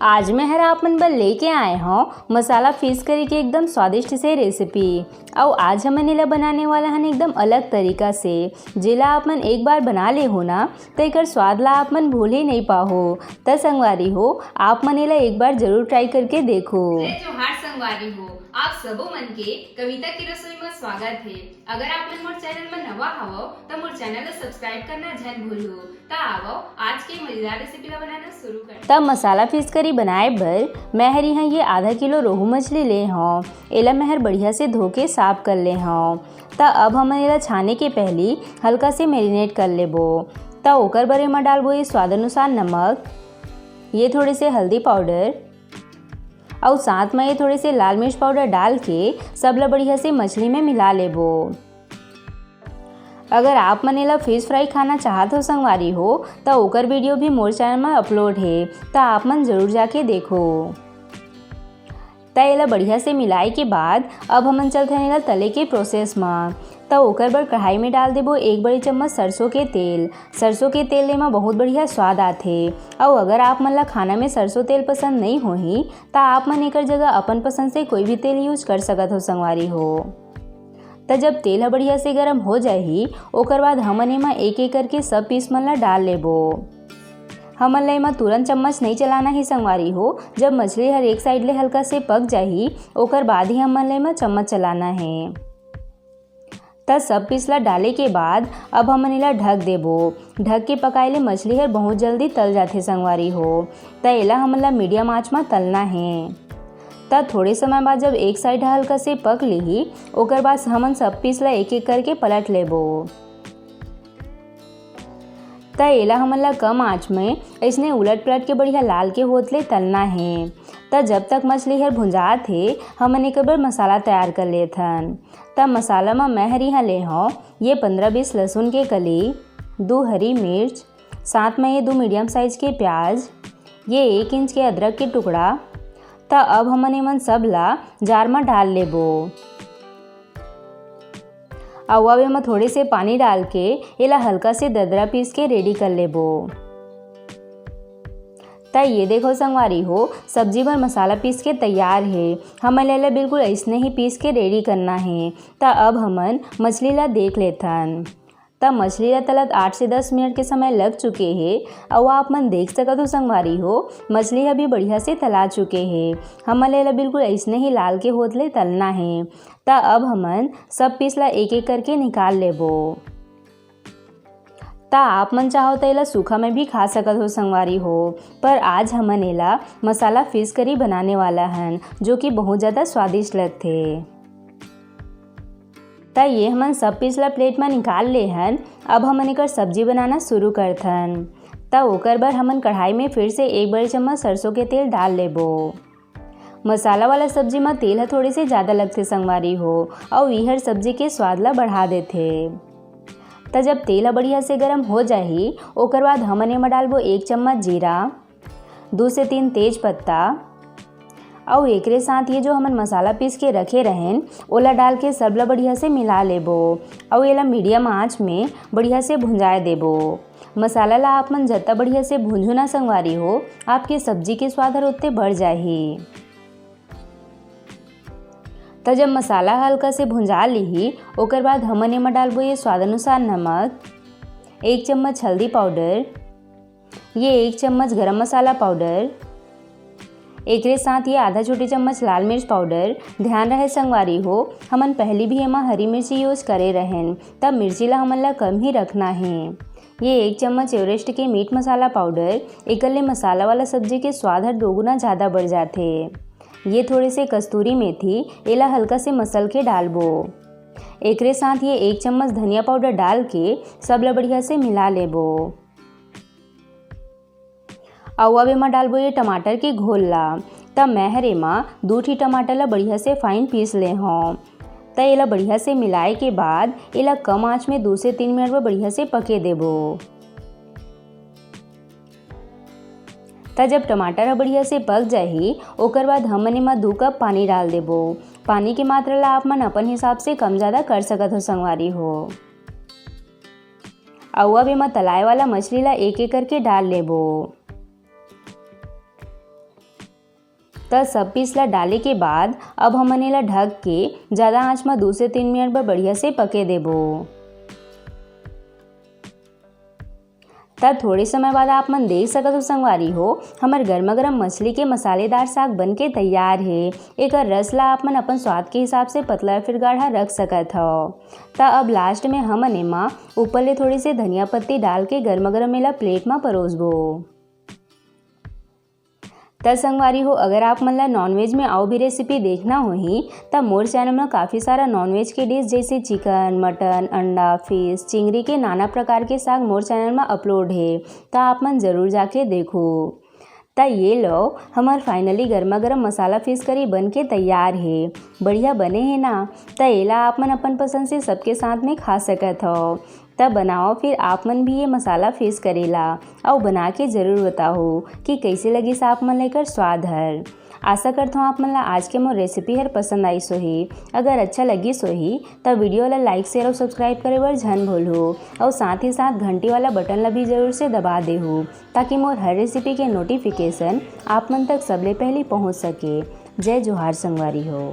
आज मैं हर आप मन बर लेके आए हूँ मसाला फिश करी के एकदम स्वादिष्ट से रेसिपी। और आज हमन एला बनाने वाला हन एकदम अलग तरीका से, जेला आप मन एक बार बना ले हो ना तो एकर स्वाद ला आप मन भूल ही नहीं पाहो। त संगवारी हो, आप मन एला एक बार जरूर ट्राई करके देखो। जोहार संगवारी हो, आप सबो मन के कविता की रसोई में स्वागत है। अगर आप मन मोर चैनल में नवा हवो तो मोर चैनल को सब्सक्राइब करना झन भूलो। त आवो आज के मजेदार रेसिपी ला बनाना शुरू करते। तब मसाला फिश करी बनाए बर मैं हर यहाँ ये आधा किलो रोहू मछली ले हूँ। एला मैं हर बढ़िया से धो के साफ कर ले हूँ। त अब हम एला छाने के पहली हल्का से मैरिनेट कर लेबो। त ओकर बरे में डालबो ये स्वाद अनुसार नमक, ये थोड़े से हल्दी पाउडर और साथ में ये थोड़े से लाल मिर्च पाउडर डाल के सब ला बढ़िया से मछली में मिला लेबो। अगर आप मन एला फिश फ्राई खाना चाहत हो संगवारी हो तो ओकर वीडियो भी मोर चैनल में अपलोड है, तो आप मन जरूर जाके देखो। त एला बढ़िया से मिलाए के बाद अब हमन चलते हैं एला तले के प्रोसेस में। तो ओकर बर कढ़ाई में डाल देबो एक बड़ी चम्मच सरसों के तेल। सरसों के तेल ले में बहुत बढ़िया स्वाद आथे। और अगर आप मन ला खाना में सरसों तेल पसंद नहीं होही तो आप मन एकर जगह अपन पसंद से कोई भी तेल यूज कर सकत हो संगवारी हो। त जब तेल बढ़िया से गर्म हो जाही ओकर बाद हमन एमा एक एक करके सब पीस मन ला डाल लेबो। हमन ला एमा तुरंत चम्मच नहीं चलाना ही संगवारी हो। जब मछली हर एक साइड ले हल्का से पक जाही ओकर बाद ही हमन ला एमा चम्मच चलाना है। त सब पीस ला डाले के बाद अब हमन एला ढक देबो। ढक के पकाए ले मछली हर बहुत जल्दी तल जाथे संगवारी हो। त एला हमन ला मीडियम आंच में तलना है। त थोड़े समय बाद जब एक साइड हल्का से पक लिही ओकर बाद हमन सब पीस ला एक एक करके पलट लेबो। त एला हमन ला कम आंच में ऐसने उलट पलट के बढ़िया लाल के होतले तलना है। त जब तक मछली हर भुंजात है हमन एक बार मसाला तैयार कर लेत हन। त मसाला में मैं हर यहाँ ले हूँ ये 15-20 लहसुन के कली, 2 हरी मिर्च, साथ में ये 2 मीडियम साइज के प्याज, ये 1 इंच के अदरक के टुकड़ा। त अब हमन एमन सब ला जार में डाल लेबो। अब एमा थोड़े से पानी डाल के एला हल्का से दरदरा पीस के रेडी कर लेबो। त ये देखो संगवारी हो, सब्जी भर मसाला पीस के तैयार है। हमन एला बिल्कुल ऐसने ही पीस के रेडी करना है। त अब हमन मछली ला देख लेथन। त मछली ला तलत 8 से 10 मिनट के समय लग चुके हैं। और आप मन देख सकत हो संगवारी हो मछली अभी बढ़िया से तला चुके हैं। हमन एला बिल्कुल ऐसने ही लाल के होतले तलना है। त अब हमन सब पीस ला एक एक करके निकाल लेबो। त आप मन चाहो तो एला सूखा में भी खा सकत हो संगवारी हो, पर आज हमन एला मसाला फिश करी बनाने वाला हन जो कि बहुत ज़्यादा स्वादिष्ट लगथे। त ये हमन सब पीस ला प्लेट में निकाल ले हन। अब हमन एकर सब्जी बनाना शुरू करथन। त ओकर बर हमन कढ़ाई में फिर से एक बड़ी चम्मच सरसों के तेल डाल लेबो। मसाला वाला सब्जी में तेल ह थोड़े से ज़्यादा लगथे संगवारी हो और यहर सब्जी के स्वाद ला बढ़ा देथे। त जब तेल बढ़िया से गर्म हो जाही ओकर बाद हमन एमा डालबो 1 चम्मच जीरा, 2 से 3 तेज पत्ता और एकरे साथ ये जो हमन मसाला पीस के रखे रहें ओला डाल के सब ला बढ़िया से मिला लेबो। और एला मीडियम आंच में बढ़िया से भुंजाए देबो। मसाला ला आप मन जितना बढ़िया से भुंजो ना संगवारी हो आपके सब्जी के स्वाद हर उतने बढ़ जाही। त जब मसाला हल्का से भुंजा लिही ओकर बाद हमन एमा डालबो ये स्वाद अनुसार नमक, 1 चम्मच हल्दी पाउडर, ये 1 चम्मच गरम मसाला पाउडर, एकरे साथ ये आधा छोटी चम्मच लाल मिर्च पाउडर। ध्यान रहे संगवारी हो हमन पहले भी एमा हरी मिर्ची यूज करे रहें, तब मिर्ची ला हमन ला कम ही रखना है। ये 1 चम्मच एवरेस्ट के मीट मसाला पाउडर, एकर ले मसाला वाला सब्जी के स्वाद हर दोगुना ज़्यादा बढ़ जाथे। ये थोड़े से कस्तूरी मेथी एला हल्का से मसल के डालबो। एकरे साथ ये 1 चम्मच धनिया पाउडर डाल के सब ला बढ़िया से मिला लेबो। और अब एमा डालबो ये टमाटर के घोल ला। तब मैं हर एमा 2 ठी टमाटर ला बढ़िया से फाइन पीस ले हूँ। त एला बढ़िया से मिलाए के बाद एला कम आंच में 2 से 3 मिनट में बढ़िया से पके देबो। त जब टमाटर बढ़िया से पक जाही ओकर बाद हमन एमा 2 कप पानी डाल देबो। पानी की मात्रा ला आप मन अपन हिसाब से कम ज़्यादा कर सकत हो संगवारी हो। और अब एमा तलाए वाला मछली ला एक एक करके डाल लेबो। तो सब पीस ला डाले के बाद अब हमने ला ढक के ज़्यादा आंच में 2 से 3 मिनट पर बढ़िया से पके देबो। तब थोड़े समय बाद आप मन देख सकत हो संगवारी हो हमार गर्मा गर्म मछली के मसालेदार साग बन के तैयार है। एक रस ला आप मन अपन स्वाद के हिसाब से पतला फिर गाढ़ा रख सकत हो। त अब लास्ट में हमन एमा ऊपर ले थोड़ी से धनिया पत्ती डाल के गर्मा गर्म एला प्लेट में परोसबो। त संगवारी हो अगर आप मन ला नॉनवेज में और भी रेसिपी देखना होही तब मोर चैनल में काफ़ी सारा नॉनवेज के डिश जैसे चिकन, मटन, अंडा, फिश, चिंगरी के नाना प्रकार के साग मोर चैनल में अपलोड है, तो आप मन ज़रूर जाके देखो। त ये लो हमार फाइनली गर्मा गर्म मसाला फिश करी बन के तैयार है। बढ़िया बने हैं ना? त एला आप मन अपन पसंद से सबके साथ में खा सकत हो। तब बनाओ फिर आप मन भी ये मसाला फिश करेला और बना के ज़रूर बताओ कि कैसे लगी सा आप मन लेकर स्वाद हर। आशा करता हूँ आप मन ला आज के मोर रेसिपी हर पसंद आई सोही। अगर अच्छा लगी सोही तब वीडियो ला लाइक शेयर और सब्सक्राइब करे बर झन भूलो और साथ ही साथ घंटी वाला बटन ला भी ज़रूर से दबा देहू ताकि मोर हर रेसिपी के नोटिफिकेशन आप मन तक सबले पहले पहुँच सके। जय जोहार संगवारी हो।